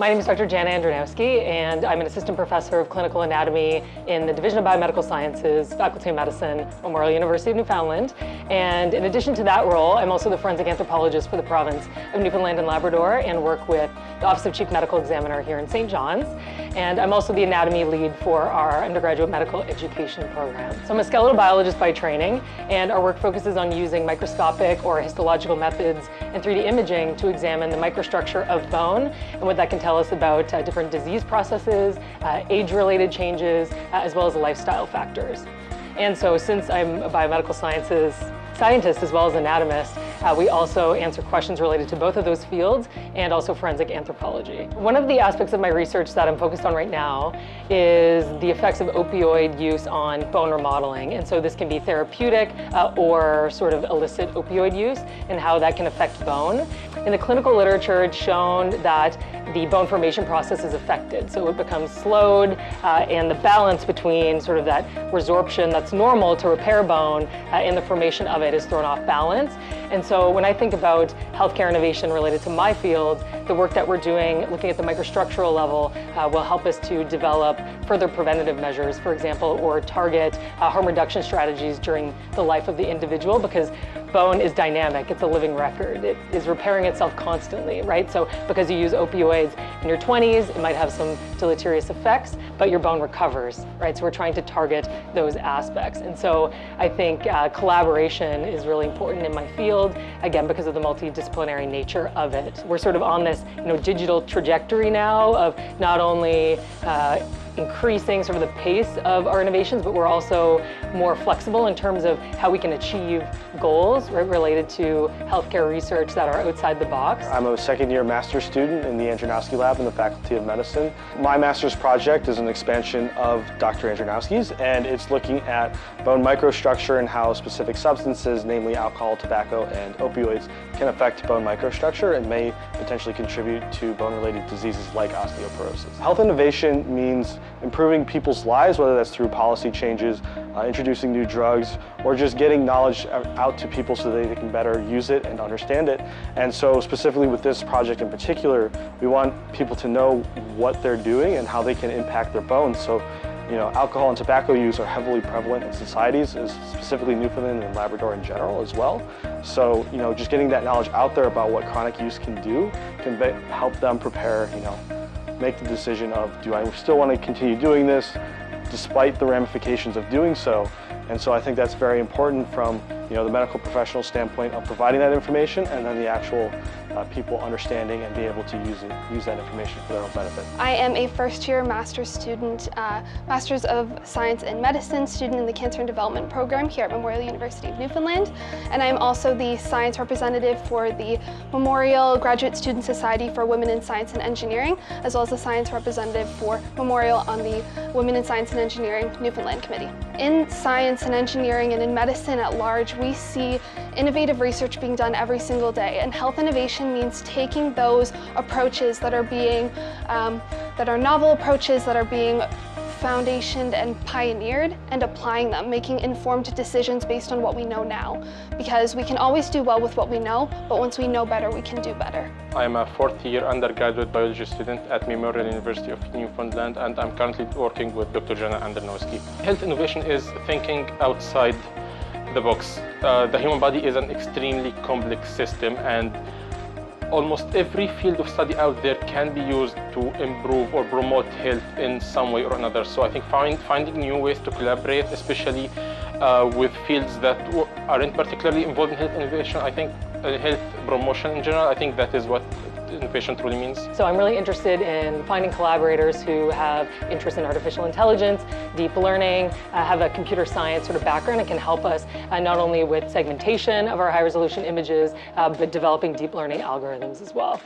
My name is Dr. Janna Andronowski, and I'm an assistant professor of clinical anatomy in the Division of Biomedical Sciences, Faculty of Medicine, Memorial University of Newfoundland. And in addition to that role, I'm also the forensic anthropologist for the province of Newfoundland and Labrador and work with the Office of Chief Medical Examiner here in St. John's. And I'm also the anatomy lead for our undergraduate medical education program. So I'm a skeletal biologist by training, and our work focuses on using microscopic or histological methods and 3D imaging to examine the microstructure of bone and what that can tell us about different disease processes, age-related changes, as well as lifestyle factors. And so since I'm a biomedical sciences scientist as well as anatomist, we also answer questions related to both of those fields and also forensic anthropology. One of the aspects of my research that I'm focused on right now is the effects of opioid use on bone remodeling. And so this can be therapeutic or sort of illicit opioid use and how that can affect bone. In the clinical literature, it's shown that the bone formation process is affected. So it becomes slowed and the balance between sort of that resorption that's normal to repair bone and the formation of it is thrown off balance. And so when I think about healthcare innovation related to my field, the work that we're doing, looking at the microstructural level, will help us to develop further preventative measures, for example, or target harm reduction strategies during the life of the individual, because bone is dynamic, it's a living record. It is repairing itself constantly, right? So because you use opioids in your 20s, it might have some deleterious effects, but your bone recovers, right? So we're trying to target those aspects. And so I think collaboration is really important in my field, again, because of the multidisciplinary nature of it. We're sort of on this digital trajectory now of not only increasing sort of the pace of our innovations, but we're also more flexible in terms of how we can achieve goals related to healthcare research that are outside the box. I'm a second-year master's student in the Andronowski lab in the Faculty of Medicine. My master's project is an expansion of Dr. Andronowski's, and it's looking at bone microstructure and how specific substances, namely alcohol, tobacco, and opioids, can affect bone microstructure and may potentially contribute to bone-related diseases like osteoporosis. Health innovation means improving people's lives, whether that's through policy changes, introducing new drugs, or just getting knowledge out to people so that they can better use it and understand it. And so specifically with this project in particular, we want people to know what they're doing and how they can impact their bones. So, alcohol and tobacco use are heavily prevalent in societies, specifically Newfoundland and Labrador in general as well. So, just getting that knowledge out there about what chronic use can do can help them prepare, make the decision of, do I still want to continue doing this despite the ramifications of doing so? And so I think that's very important from the medical professional standpoint of providing that information, and then the actual people understanding and being able to use that information for their own benefit. I am a first-year master's student, Master's of Science in Medicine student in the Cancer and Development program here at Memorial University of Newfoundland, and I'm also the science representative for the Memorial Graduate Student Society for Women in Science and Engineering, as well as the science representative for Memorial on the Women in Science and Engineering Newfoundland Committee. In science and engineering and in medicine at large, we see innovative research being done every single day, and health innovation means taking those approaches that are being, that are novel approaches that are being foundationed and pioneered and applying them, making informed decisions based on what we know now. Because we can always do well with what we know, but once we know better, we can do better. I am a fourth-year undergraduate biology student at Memorial University of Newfoundland, and I'm currently working with Dr. Janna Andronowski. Health innovation is thinking outside the box. The human body is an extremely complex system, and almost every field of study out there can be used to improve or promote health in some way or another. So I think finding new ways to collaborate, especially with fields that aren't particularly involved in health innovation, I think health promotion in general, I think that is what innovation truly means. So I'm really interested in finding collaborators who have interest in artificial intelligence, deep learning, have a computer science sort of background, and can help us not only with segmentation of our high resolution images, but developing deep learning algorithms as well.